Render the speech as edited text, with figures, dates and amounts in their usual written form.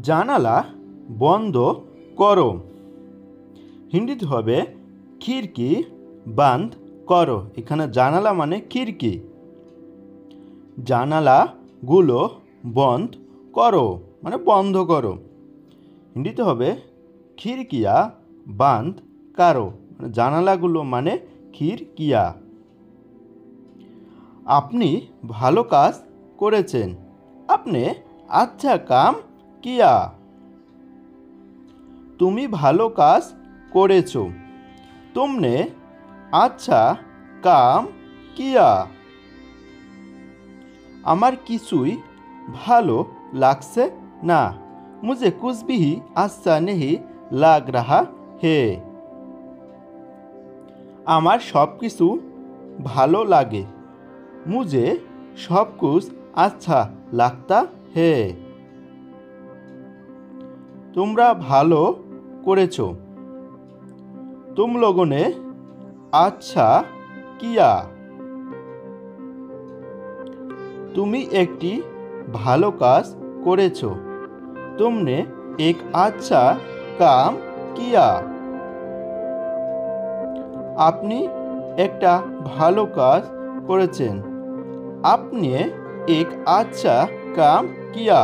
জানালা বন্ধ করো। হিন্দিতে হবে খিড়কি বান্ধ করো। এখানে জানালা মানে খিড়কি। জানালাগুলো বন্ধ করো মানে বন্ধ করো। হিন্দিতে হবে খিড়কিয়া বান্ধ কারো, মানে জানালাগুলো মানে খিড়কিয়া। আপনি ভালো কাজ করেছেন। আপনি আচ্ছা কাম কিয়া। তুমি ভালো কাজ করেছো। तुमने अच्छा काम किया। আমার কিছুই ভালো লাগছে না। मुझे कुछ भी अच्छा नहीं लग रहा है। আমার সব কিছু ভালো লাগে। मुझे सब कुछ अच्छा लगता है। তোমরা ভালো করেছো। तुम लोगों ने अच्छा किया। তুমি একটি ভালো কাজ করেছো। तुमने एक अच्छा काम किया। আপনি একটা ভালো কাজ করেছেন। आपने एक अच्छा काम किया।